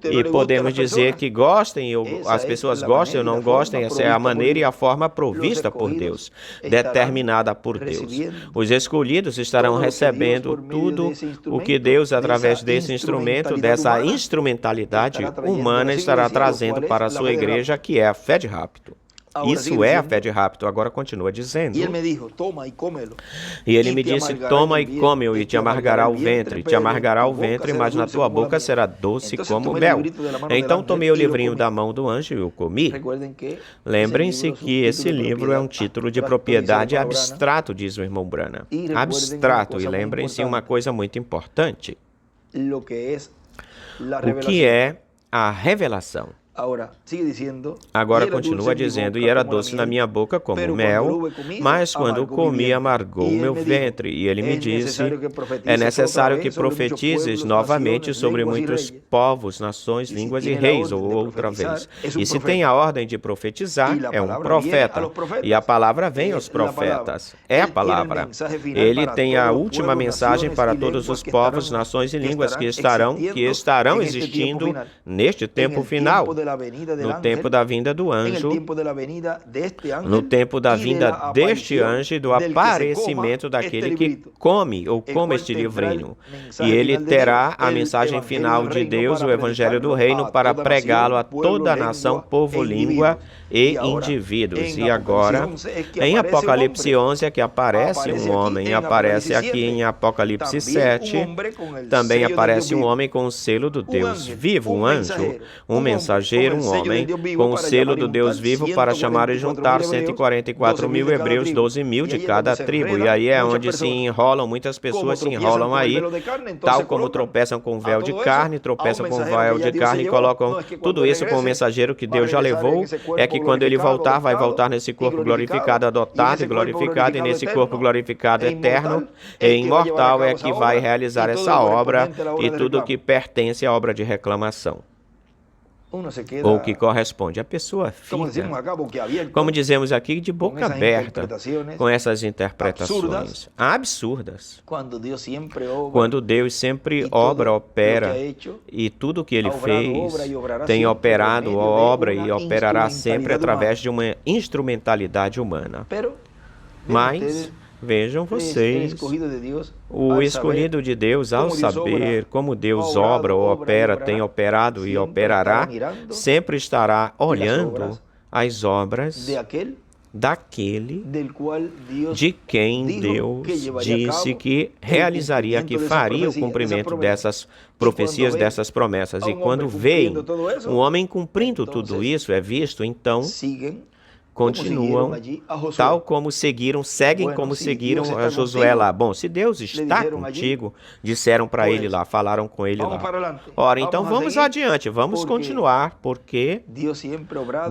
Speaker 2: E podemos dizer que gostem, ou as pessoas gostem ou não gostem, essa é a maneira e a forma provista por Deus, determinada por Deus. Os escolhidos estarão recebendo tudo o que Deus, através desse instrumento, dessa instrumentalidade humana, estará trazendo para a sua igreja, que é a fé de rapto. Isso é a fé de rapto. Agora continua dizendo. E ele me disse, toma e come-o, e te amargará o ventre, mas na tua boca será doce como mel. Então tomei o livrinho da mão do anjo e o comi. Lembrem-se que esse livro é um título de propriedade abstrato, diz o irmão Branham. Abstrato. E lembrem-se uma coisa muito importante. O que é a revelação? Agora continua dizendo, e era doce na minha boca como mel, mas quando comi amargou o meu ventre. E ele me disse, é necessário que profetizes novamente sobre muitos povos, nações, línguas e reis, ou outra vez. E se tem a ordem de profetizar, é um profeta. E a palavra vem aos profetas. É a palavra. Ele tem a última mensagem para todos os povos, nações e línguas que estarão existindo neste tempo final. No tempo da vinda do anjo, no tempo da vinda deste anjo e do aparecimento daquele que come ou come este livrinho. E ele terá a mensagem final de Deus, o evangelho do reino, para pregá-lo a toda a nação, povo, língua e indivíduos. E agora, em Apocalipse 11, é que aparece um homem, aparece aqui em Apocalipse 7, também aparece um homem com o selo do Deus vivo, um anjo, um mensageiro, um homem com o selo do Deus vivo para chamar e juntar 144 mil hebreus, 12 mil de cada tribo. E aí é onde se enrolam, muitas pessoas se enrolam aí, tal como tropeçam com véu de carne, tropeçam com véu de carne e colocam tudo isso com o mensageiro que Deus já levou. É que quando ele voltar, vai voltar nesse corpo glorificado, adotado e glorificado, e nesse corpo glorificado eterno e imortal é que vai realizar essa obra e tudo que pertence à obra de reclamação. ou que corresponde. A pessoa fica, como dizemos aqui, de boca aberta com essas interpretações absurdas. Quando Deus sempre opera, e tudo que Ele fez tem operado, obra e operará sempre através de uma instrumentalidade humana. Mas vejam vocês, o escolhido de Deus, ao saber como Deus obra ou opera, tem operado e operará, sempre estará olhando as obras daquele de quem Deus disse que realizaria, que faria o cumprimento dessas profecias, dessas promessas. E quando veem um homem cumprindo tudo isso, é visto, então continuam tal como seguem como seguiram a Josué lá. Bom, se Deus está contigo, disseram para ele lá, falaram com ele lá. Ora, então vamos adiante, vamos continuar, porque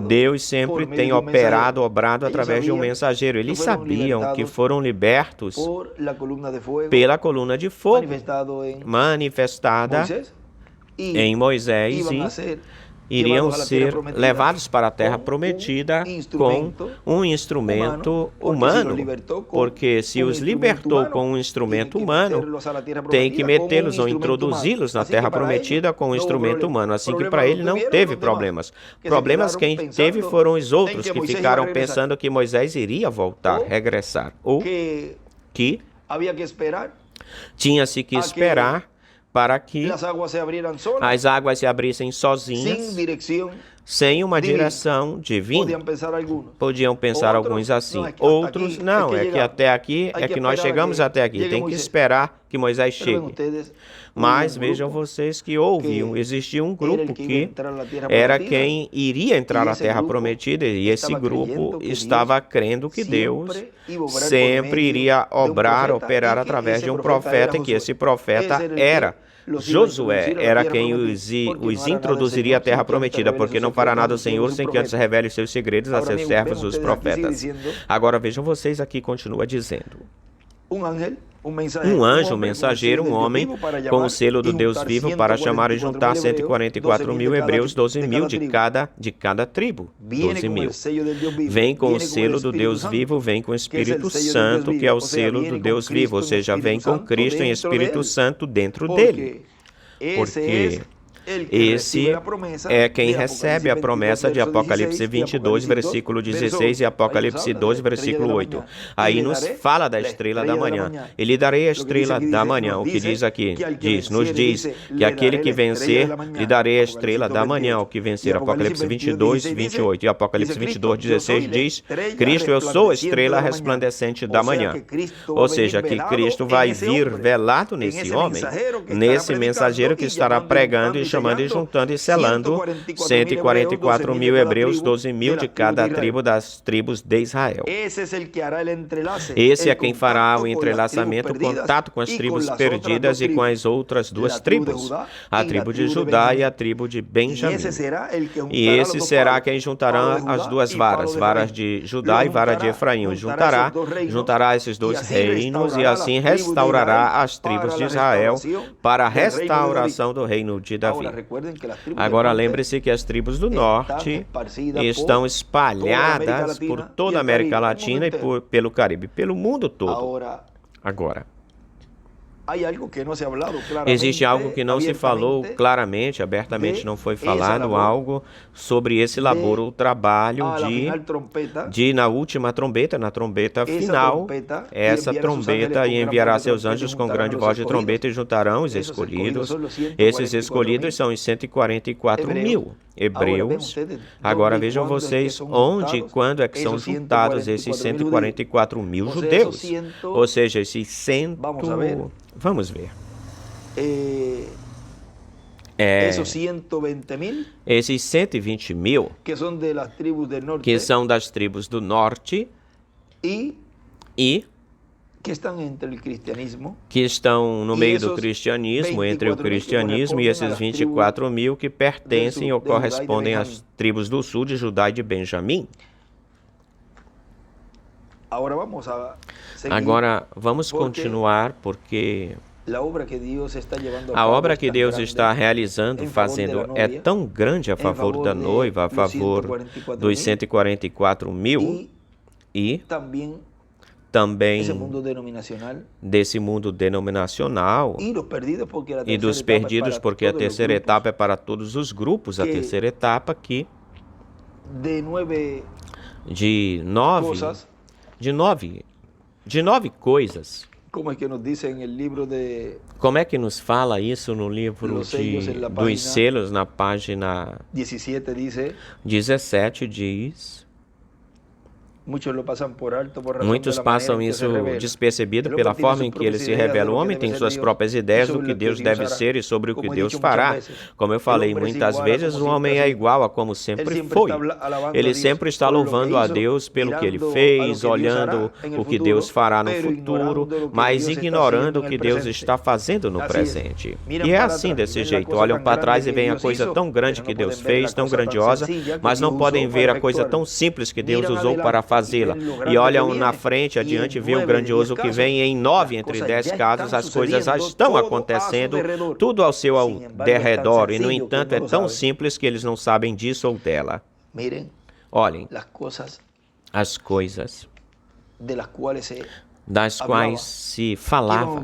Speaker 2: Deus sempre tem obrado através de um mensageiro. Eles sabiam que foram libertos pela coluna de fogo manifestada em Moisés e iriam ser levados para a terra prometida com um instrumento humano, porque se os libertou com um instrumento humano, tem que metê-los ou introduzi-los na terra prometida com um instrumento humano. Assim que para ele não teve problemas. Problemas quem teve foram os outros que ficaram pensando que Moisés iria voltar, regressar, ou que tinha-se que esperar para que as águas se abrissem sozinhas, sem uma direção divina. Podiam pensar alguns assim. Outros, não, é que até aqui, é que nós chegamos até aqui. Tem que esperar que Moisés chegue. Mas vejam vocês que existia um grupo que era quem iria entrar na terra prometida, e esse grupo estava crendo que Deus sempre iria operar através de um profeta, e que esse profeta era Josué, era quem os introduziria à terra prometida, porque não fará nada o Senhor sem que antes revele os seus segredos a seus servos, os profetas. Agora vejam vocês aqui, continua dizendo. Um anjo, um mensageiro, um homem com o selo do Deus vivo para chamar e juntar 144 mil hebreus, 12 mil de cada tribo, 12 mil. Vem com o selo do Deus vivo, vem com o Espírito Santo, que é o selo do Deus vivo, ou seja, vem com Cristo e Espírito Santo dentro dele. Porque esse é quem recebe a promessa de Apocalipse 22, versículo 16 e Apocalipse 12, versículo 8. Aí nos fala da estrela da manhã. E lhe darei a estrela da manhã. O que diz aqui? Nos diz que aquele que vencer, lhe darei a estrela da manhã. O que vencer, Apocalipse 22, 28. E Apocalipse 22, 16 diz, Cristo, eu sou a estrela resplandecente da manhã. Ou seja, que Cristo vai vir velado nesse homem, nesse mensageiro que estará pregando e chamando e juntando e selando 144 mil hebreus, 12 mil de cada tribo das tribos de Israel. Esse é quem fará o entrelaçamento, o contato com as tribos perdidas e com as outras duas tribos, a tribo de Judá e a tribo de Benjamim. E esse será quem juntará as duas varas de Judá e vara de Efraim. Juntará esses dois reinos e assim restaurará as tribos de Israel para a restauração do reino de Davi. Agora lembre-se que as tribos do norte estão espalhadas por toda a América Latina e pelo Caribe, pelo mundo todo. Agora, existe algo que não se falou claramente, abertamente não foi falado, algo sobre esse labor, o trabalho na última trombeta, na trombeta final, essa trombeta, e enviará seus anjos com grande voz de trombeta e juntarão os escolhidos. Esses escolhidos são os 144 mil hebreus. Agora vejam vocês onde e quando é que são juntados esses 144 mil judeus, ou seja, esses Vamos ver. Esses 120 mil, que são das tribos do norte e que estão no meio do cristianismo, entre o cristianismo, e esses 24 mil que pertencem ou correspondem às tribos do sul de Judá e de Benjamim. Agora vamos continuar, porque A obra que Deus está realizando, fazendo, é tão grande a favor da noiva, a favor dos 144 mil e também desse mundo denominacional e dos perdidos, porque a terceira etapa é para todos os grupos, a terceira etapa que de nove coisas. Como é que nos fala isso no livro dos selos, na página 17 diz... Muitos passam isso despercebido pela forma em que ele se revela. O homem tem suas próprias ideias do que Deus deve ser e sobre o que Deus fará. Como eu falei muitas vezes, o homem é igual a como sempre foi. Ele sempre está louvando a Deus pelo que ele fez, olhando o que Deus fará no futuro, mas ignorando o que Deus está fazendo no presente. E é assim, desse jeito. Olham para trás e veem a coisa tão grande que Deus fez, tão grandiosa, mas não podem ver a coisa tão simples que Deus usou para fazê-la. E olham na frente, adiante, e vê o grandioso que vem. Em 9 entre 10 casos, as coisas já estão acontecendo, tudo ao seu derredor. E, no entanto, é tão simples que eles não sabem disso ou dela. Olhem, as coisas das quais se falava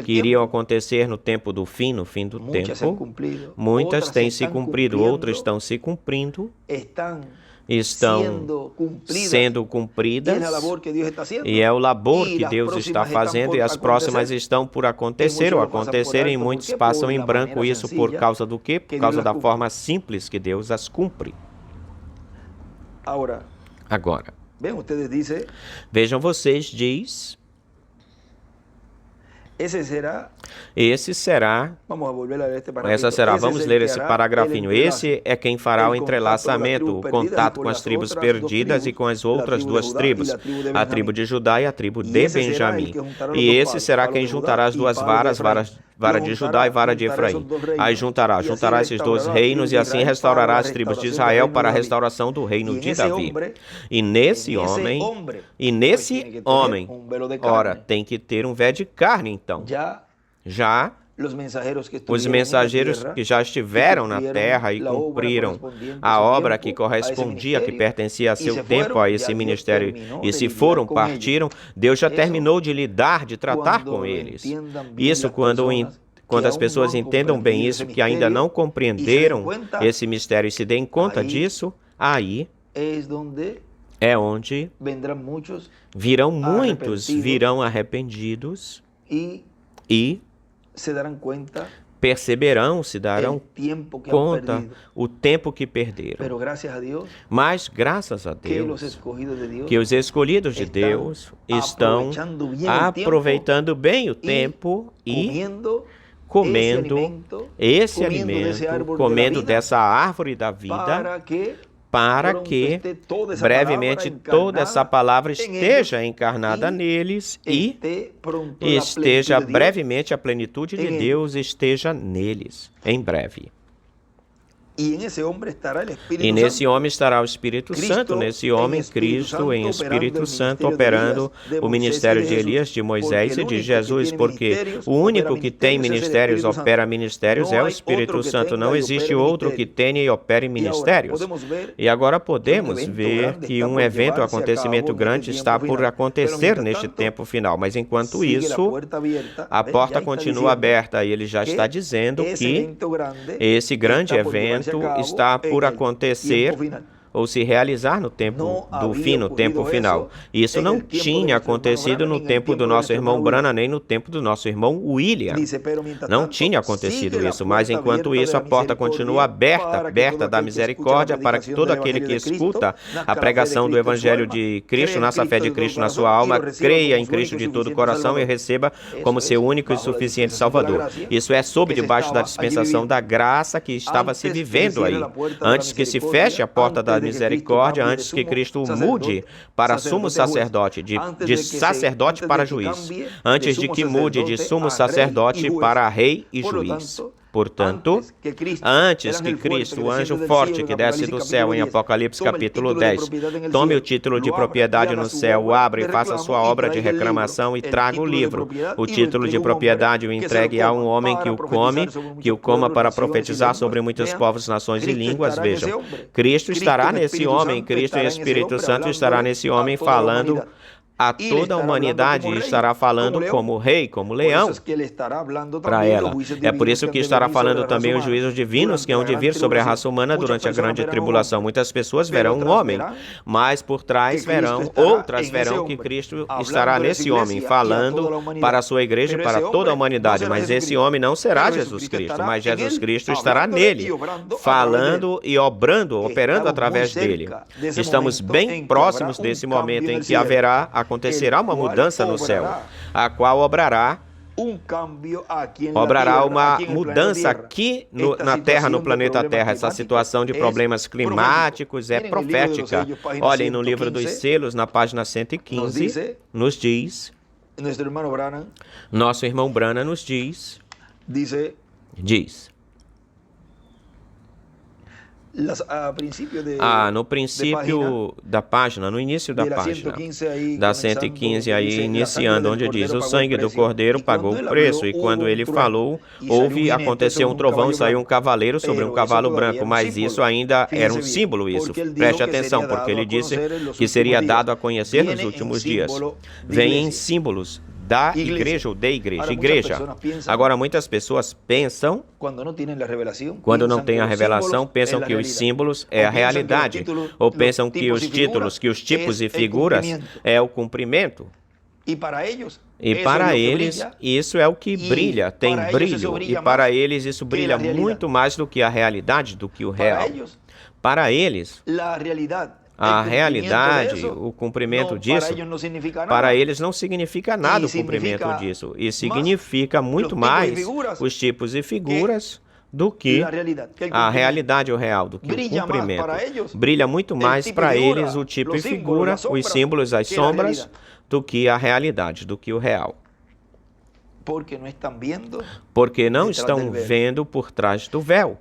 Speaker 2: que iriam acontecer no tempo do fim, no fim do tempo, muitas têm se cumprido, outras estão se cumprindo, estão sendo cumpridas, e é o labor que Deus está fazendo, e as próximas estão por acontecer ou acontecerem, e muitos passam em branco. Isso por causa do quê? Por causa da forma simples que Deus as cumpre. Agora, vejam vocês, diz... Esse será, vamos ler esse paragrafinho. Esse é quem fará o entrelaçamento, o contato com as tribos perdidas e com as outras duas tribos, a tribo de Judá e a tribo de Benjamim. E esse será quem juntará as duas varas, vara de Judá e vara de Efraim. Aí juntará esses dois reinos, e assim restaurará as tribos de Israel para a restauração do reino de Davi. E nesse homem, ora, tem que ter um véu de carne, então. Já os mensageiros que já estiveram na terra e cumpriram a obra que correspondia, que pertencia a seu tempo, a esse ministério, e se foram, partiram, Deus já terminou de lidar, de tratar com eles. Isso quando as pessoas entendam bem isso, que ainda não compreenderam esse mistério e se deem conta disso, aí é onde virão muitos, virão arrependidos e perceberão, se darão conta o tempo que perderam. Mas graças a Deus, que os escolhidos de Deus estão aproveitando bem o tempo e comendo esse alimento, comendo dessa árvore da vida, para que brevemente toda essa palavra esteja encarnada neles e esteja brevemente a plenitude de Deus esteja neles, em breve. E nesse homem estará o Espírito Santo, nesse homem Cristo em Espírito Santo, operando o ministério de Elias, de Moisés e de Jesus, porque o único que tem ministérios, opera ministérios, é o Espírito Santo. Não existe outro que tenha e opere ministérios. E agora podemos ver que um evento, um acontecimento grande está por acontecer neste tempo final. Mas enquanto isso, a porta continua aberta, e ele já está dizendo que esse grande evento está por acontecer ou se realizar no tempo do fim, no tempo final. Isso não tinha acontecido no tempo do nosso irmão Branham, nem no tempo do nosso irmão William. Não tinha acontecido isso, mas enquanto isso, a porta continua aberta da misericórdia para que todo aquele que escuta a pregação do Evangelho de Cristo, nasça a fé de Cristo na sua alma, creia em Cristo de todo o coração e receba como seu único e suficiente Salvador. Isso é sob debaixo da dispensação da graça que estava se vivendo aí. Antes que se feche a porta da misericórdia, antes que Cristo mude para sumo sacerdote, de sacerdote para juiz, antes de que mude de sumo sacerdote para rei e juiz. Portanto, antes que Cristo, o anjo forte que desce do céu em Apocalipse capítulo 10, tome o título de propriedade no céu, o abra e faça sua obra de reclamação e traga o livro. O título de propriedade o entregue a um homem que o coma para profetizar sobre muitos povos, nações e línguas. Vejam, Cristo estará nesse homem, Cristo e Espírito Santo estará nesse homem falando a toda a humanidade e estará falando como rei, como leão para ela. É por isso que estará falando também os juízos divinos que hão de vir sobre a raça humana durante a grande tribulação. Muitas pessoas verão um homem, mas por trás outras verão que Cristo estará nesse homem, falando para a sua igreja e para toda a humanidade. Mas esse homem não será Jesus Cristo, mas Jesus Cristo estará nele, falando e operando através dele. Estamos bem próximos desse momento em que acontecerá uma mudança no céu, a qual obrará uma mudança aqui na Terra, no planeta Terra. Essa situação de problemas climáticos é profética. Olhem no livro dos selos, na página 115, nos diz, nosso irmão Branham nos diz, no princípio da página, no início da página, da 115 aí, iniciando, onde diz, o sangue do Cordeiro pagou o preço, e quando ele falou, aconteceu um trovão e saiu um cavaleiro sobre um cavalo branco, mas isso ainda era um símbolo, isso. Preste atenção, porque ele disse que seria dado a conhecer nos últimos dias. Vem em símbolos da igreja ou de igreja. Agora, muitas pessoas pensam, quando não têm a revelação, pensam que os símbolos é a realidade, ou pensam que os títulos, que os tipos e figuras é o cumprimento. E para eles, isso é o que brilha, tem brilho. E para eles, isso brilha muito mais do que a realidade, do que o real. Para eles, a realidade, o cumprimento disso, para eles não significa nada o cumprimento disso. E significa muito mais os tipos e figuras do que a realidade, o real, do que o cumprimento. Brilha muito mais para eles o tipo e figura, os símbolos, as sombras, do que a realidade, do que o real. Porque não estão vendo por trás do véu.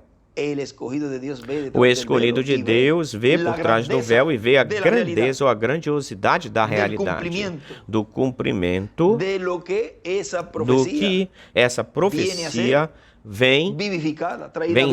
Speaker 2: O escolhido de Deus vê por trás do véu e vê a grandeza ou a grandiosidade da realidade, do cumprimento do que essa profecia vem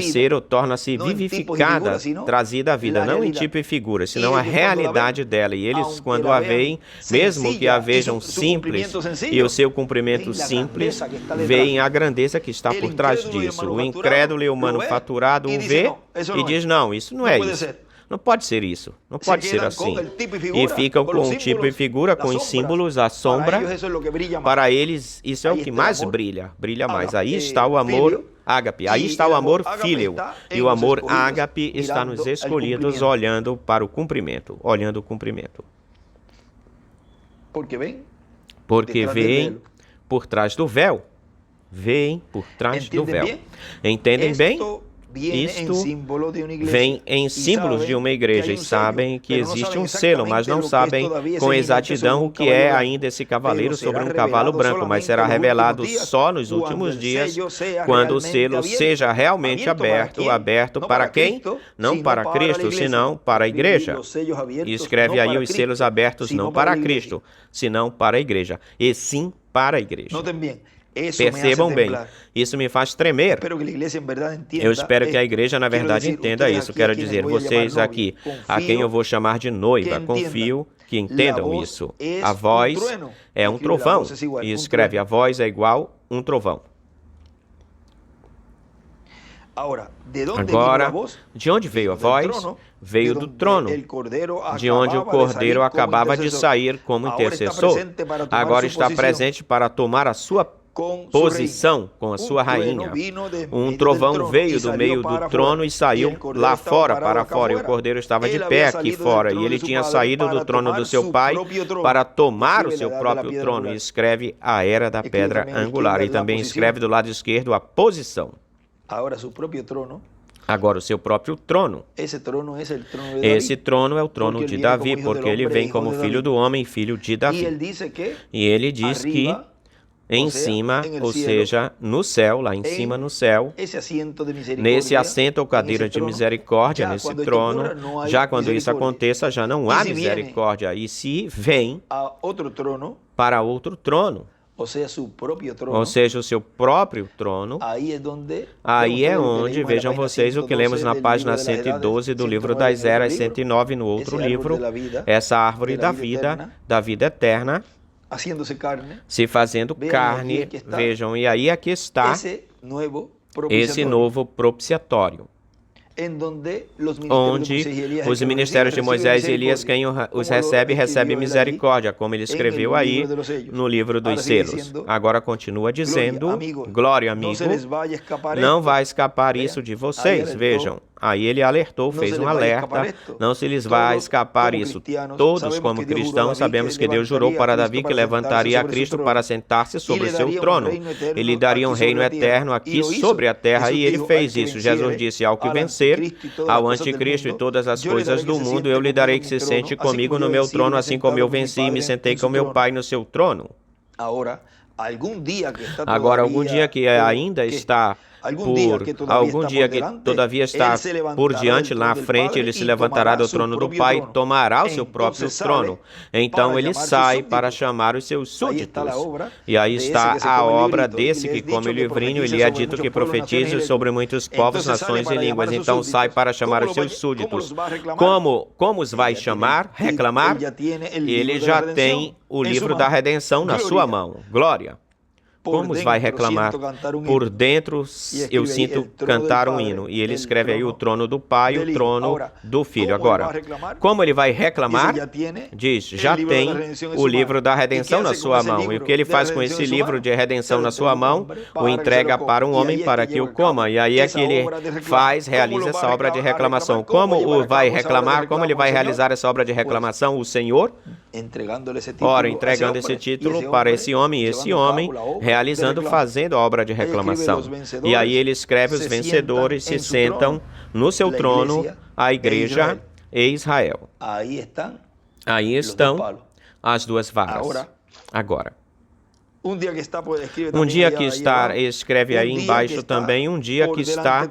Speaker 2: ser ou torna-se vivificada, trazida à vida, não em tipo e figura, senão a realidade dela. E eles, quando a veem, mesmo que a vejam simples e o seu cumprimento simples, veem a grandeza que está por trás disso. O incrédulo e o manufaturado o vê e diz, não, isso não é isso. Não pode ser isso, não pode ser assim. E ficam com o tipo e figura, com os símbolos, a sombra. Para eles, isso é o que mais brilha, brilha mais. Aí está o amor ágape, aí está o amor fíleo. E o amor ágape está nos escolhidos, olhando para o cumprimento, olhando o cumprimento. Porque veem por trás do véu. Veem por trás do véu. Entendem bem? Isto vem em símbolos de uma igreja e sabem que existe um selo, mas não sabem com exatidão o que é ainda esse cavaleiro sobre um cavalo branco, mas será revelado só nos últimos dias, quando o selo seja realmente aberto para quem? Não para Cristo, senão para a igreja. E escreve aí os selos abertos não para Cristo, senão para a igreja, e sim para a igreja. Percebam bem, isso me faz tremer. Eu espero que a igreja, na verdade, entenda isso. Quero dizer, vocês aqui, a quem eu vou chamar de noiva, confio que entendam isso. A voz é um trovão, e escreve, a voz é igual um trovão. Agora, de onde veio a voz? Veio do trono, de onde o Cordeiro acabava de sair como intercessor. Agora está presente para tomar a sua posição com a sua rainha. Um trovão veio do meio do trono e saiu lá fora, para fora, e o Cordeiro estava de pé aqui fora, e ele tinha saído do trono do seu pai para tomar o seu próprio trono, e escreve a era da pedra angular, e também escreve do lado esquerdo a posição. Agora, o seu próprio trono. Esse trono é o trono de Davi, porque ele vem como filho do homem, filho de Davi. E ele diz que em cima, ou seja, no céu, lá em cima no céu, nesse assento ou cadeira de misericórdia, nesse trono, já quando isso aconteça, já não há misericórdia. E se vem para outro trono, ou seja, o seu próprio trono, aí é onde, vejam vocês o que lemos na página 112 do livro das Eras, 109 no outro livro, essa árvore da vida eterna, se fazendo carne, vejam, e aí aqui está esse novo propiciatório, onde os ministérios de Moisés e Elias, quem os recebe misericórdia, como ele escreveu aí no livro dos selos. Agora continua dizendo, glória, amigo, não vai escapar isso de vocês, vejam. Aí ele alertou, fez um alerta, não se lhes vai escapar isso. Todos, como cristãos, sabemos que Deus jurou para Davi que levantaria a Cristo para sentar-se sobre seu trono. Ele daria um reino eterno aqui sobre a terra, e ele fez isso. Jesus disse, ao que vencer, ao anticristo e todas as coisas do mundo, eu lhe darei que se sente comigo no meu trono, assim como eu venci e me sentei com meu Pai no seu trono. Agora, algum dia que ainda está algum dia que todavia está por diante, lá à frente, ele se levantará do trono do Pai e tomará o seu próprio trono. Então ele sai para chamar os seus súditos. E aí está a obra desse que come o livrinho, ele é dito que profetize sobre muitos povos, nações e línguas. Então sai para chamar os seus súditos. Como os vai chamar? Reclamar? Ele já tem o livro da redenção na sua mão. Glória! Como os vai reclamar? Por dentro eu sinto cantar um hino. E ele escreve aí o trono do Pai e o trono do Filho. Agora, como ele vai reclamar? Diz, já tem o livro da redenção na sua mão. E o que ele faz com esse livro de redenção na sua mão? O entrega para um homem para que o coma. E aí é que ele realiza essa obra de reclamação. Como o vai reclamar? Como ele vai realizar essa obra de reclamação? O Senhor? Ora, entregando esse título para esse homem, e esse homem fazendo a obra de reclamação. E aí ele escreve, os vencedores se sentam no seu trono, a igreja e Israel. Aí estão as duas varas. Agora, um dia que está, escreve aí embaixo também, um dia que está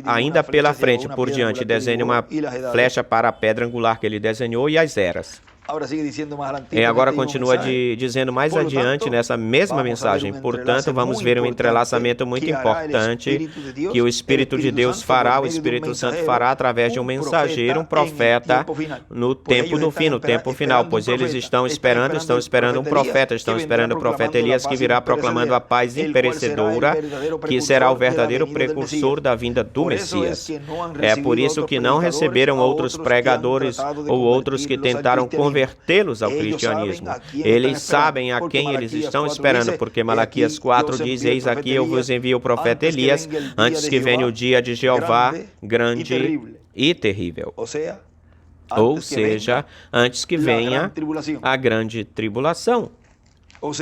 Speaker 2: ainda pela frente, por diante, desenha uma flecha para a pedra angular que ele desenhou e as eras. Agora continua dizendo mais adiante nessa mesma mensagem. Portanto, vamos ver um entrelaçamento muito importante que o Espírito de Deus fará, o Espírito Santo fará através de um mensageiro, um profeta, no tempo do fim, no tempo final, pois eles estão esperando um profeta, estão esperando o profeta Elias, que virá proclamando a paz imperecedora, que será o verdadeiro precursor da vinda do Messias. É por isso que não receberam outros pregadores ou outros que tentaram convertê-los ao cristianismo. Eles sabem a quem eles estão esperando, porque Malaquias 4 diz, eis aqui eu vos envio o profeta Elias, antes que venha o dia de Jeová grande e terrível. Ou seja, antes que venha a grande tribulação. Ou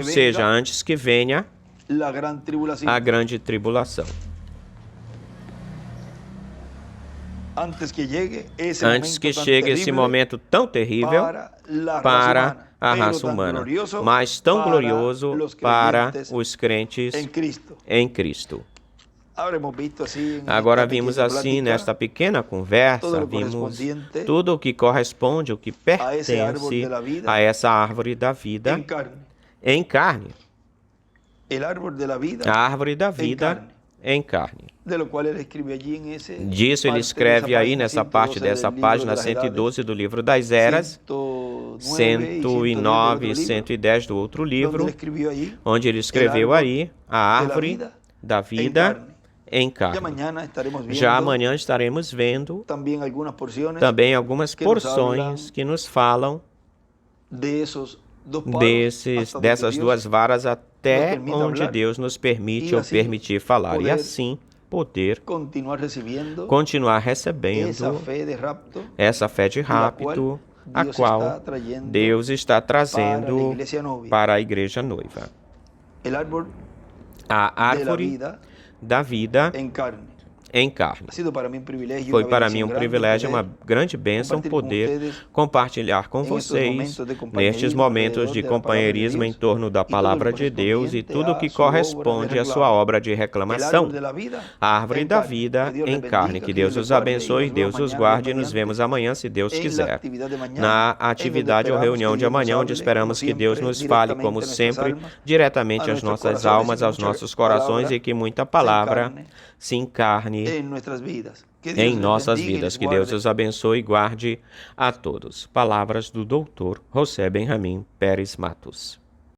Speaker 2: seja, antes que venha a grande tribulação. Antes que chegue esse momento tão terrível para a raça humana, mas tão glorioso para os crentes em Cristo. Agora vimos assim, nesta pequena conversa, vimos tudo o que corresponde, o que pertence a essa árvore da vida em carne. A árvore da vida em carne. Disso ele escreve aí nessa parte dessa página 112 do livro das Eras, 109 e 110 do outro livro, onde ele escreveu aí a árvore da vida em carne. Já amanhã estaremos vendo também algumas porções que nos falam dessas duas varas até onde Deus nos permite ou permitir falar, e assim poder continuar recebendo essa fé de rapto, a qual Deus está trazendo para a igreja noiva. A árvore da vida em carne. Foi para mim um privilégio, uma grande bênção poder compartilhar com vocês nestes momentos de companheirismo em torno da palavra de Deus e tudo o que corresponde à sua obra de reclamação, a árvore da vida em carne. Que Deus os abençoe, Deus os guarde e nos vemos amanhã, se Deus quiser. Na atividade ou reunião de amanhã, onde esperamos que Deus nos fale, como sempre, diretamente às nossas almas, aos nossos corações e que muita palavra se encarne em nossas vidas. Que Deus os abençoe e guarde a todos. Palavras do Dr. José Benjamim Pérez Matos.